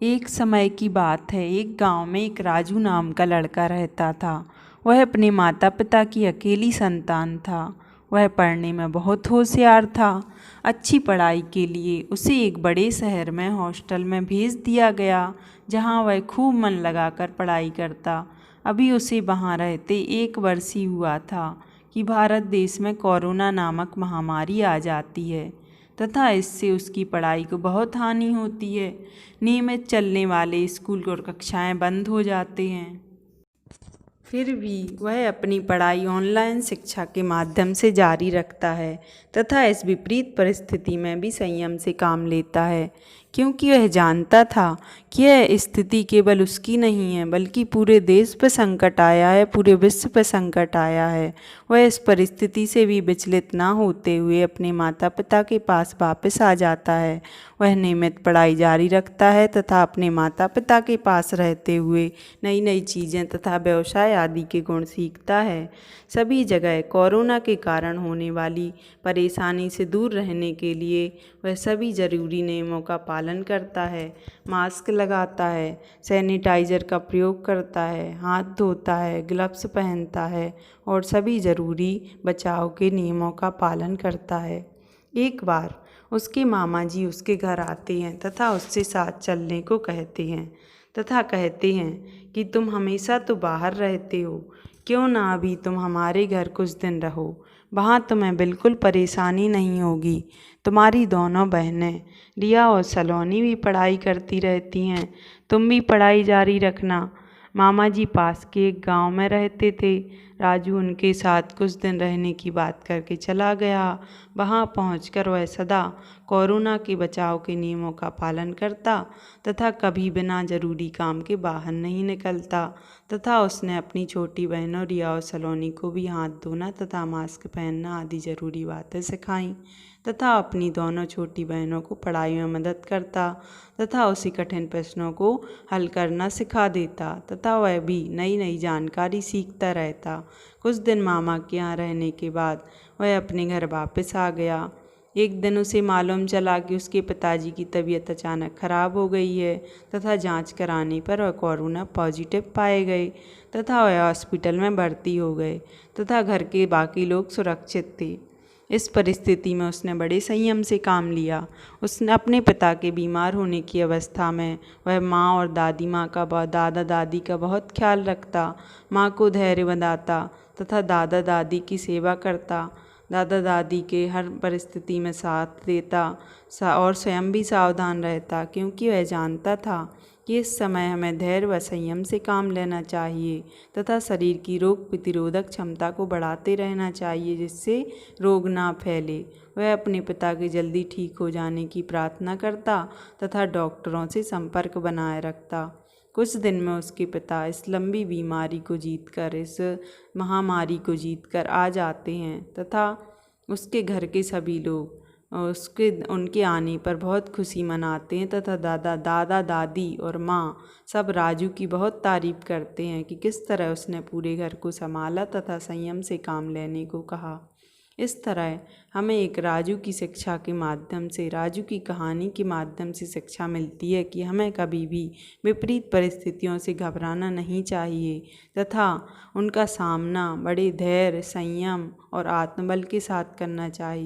एक समय की बात है। एक गांव में एक राजू नाम का लड़का रहता था। वह अपने माता पिता की अकेली संतान था। वह पढ़ने में बहुत होशियार था। अच्छी पढ़ाई के लिए उसे एक बड़े शहर में हॉस्टल में भेज दिया गया, जहां वह खूब मन लगाकर पढ़ाई करता। अभी उसे वहां रहते 1 वर्ष ही हुआ था कि भारत देश में कोरोना नामक महामारी आ जाती है तथा इससे उसकी पढ़ाई को बहुत हानि होती है। नियमित चलने वाले स्कूल और कक्षाएं बंद हो जाते हैं। फिर भी वह अपनी पढ़ाई ऑनलाइन शिक्षा के माध्यम से जारी रखता है तथा इस विपरीत परिस्थिति में भी संयम से काम लेता है, क्योंकि वह जानता था कि यह स्थिति केवल उसकी नहीं है बल्कि पूरे देश पर संकट आया है, पूरे विश्व पर संकट आया है। वह इस परिस्थिति से भी विचलित ना होते हुए अपने माता पिता के पास वापस आ जाता है। वह नियमित पढ़ाई जारी रखता है तथा अपने माता पिता के पास रहते हुए नई नई चीज़ें तथा व्यवसाय आदि के गुण सीखता है। सभी जगह कोरोना के कारण होने वाली परेशानी से दूर रहने के लिए वह सभी जरूरी नियमों का पालन करता है। मास्क लगाता है, सैनिटाइज़र का प्रयोग करता है, हाथ धोता है, ग्लव्स पहनता है और सभी ज़रूरी बचाव के नियमों का पालन करता है। एक बार उसके मामा जी उसके घर आते हैं तथा उससे साथ चलने को कहते हैं तथा कहते हैं कि तुम हमेशा तो बाहर रहते हो, क्यों ना अभी तुम हमारे घर कुछ दिन रहो। वहाँ तुम्हें बिल्कुल परेशानी नहीं होगी। तुम्हारी दोनों बहनें रिया और सलोनी भी पढ़ाई करती रहती हैं, तुम भी पढ़ाई जारी रखना। मामा जी पास के एक गांव में रहते थे। राजू उनके साथ कुछ दिन रहने की बात करके चला गया। वहां पहुंचकर वह सदा कोरोना के बचाव के नियमों का पालन करता तथा कभी बिना जरूरी काम के बाहर नहीं निकलता तथा उसने अपनी छोटी बहनों रिया और सलोनी को भी हाथ धोना तथा मास्क पहनना आदि ज़रूरी बातें सिखाईं तथा अपनी दोनों छोटी बहनों को पढ़ाई में मदद करता तथा उसी कठिन प्रश्नों को हल करना सिखा देता तथा वह भी नई नई जानकारी सीखता रहता। कुछ दिन मामा के यहाँ रहने के बाद वह अपने घर वापस आ गया। एक दिन उसे मालूम चला कि उसके पिताजी की तबीयत अचानक खराब हो गई है तथा जांच कराने पर वह कोरोना पॉजिटिव पाए गए तथा वह हॉस्पिटल में भर्ती हो गए तथा घर के बाकी लोग सुरक्षित थे। इस परिस्थिति में उसने बड़े संयम से काम लिया। उसने अपने पिता के बीमार होने की अवस्था में वह माँ और दादी माँ का दादा दादी का बहुत ख्याल रखता, माँ को धैर्य बनाता तथा दादा दादी की सेवा करता, दादा दादी के हर परिस्थिति में साथ देता और स्वयं भी सावधान रहता, क्योंकि वह जानता था कि इस समय हमें धैर्य व संयम से काम लेना चाहिए तथा शरीर की रोग प्रतिरोधक क्षमता को बढ़ाते रहना चाहिए, जिससे रोग ना फैले। वह अपने पिता के जल्दी ठीक हो जाने की प्रार्थना करता तथा डॉक्टरों से संपर्क बनाए रखता। कुछ दिन में उसके पिता इस लंबी बीमारी को जीतकर, इस महामारी को जीतकर आ जाते हैं तथा उसके घर के सभी लोग उनके आने पर बहुत खुशी मनाते हैं तथा दादा दादी और माँ सब राजू की बहुत तारीफ करते हैं कि किस तरह उसने पूरे घर को संभाला तथा संयम से काम लेने को कहा। इस तरह हमें एक राजू की शिक्षा के माध्यम से, राजू की कहानी के माध्यम से शिक्षा मिलती है कि हमें कभी भी विपरीत परिस्थितियों से घबराना नहीं चाहिए तथा उनका सामना बड़े धैर्य, संयम और आत्मबल के साथ करना चाहिए।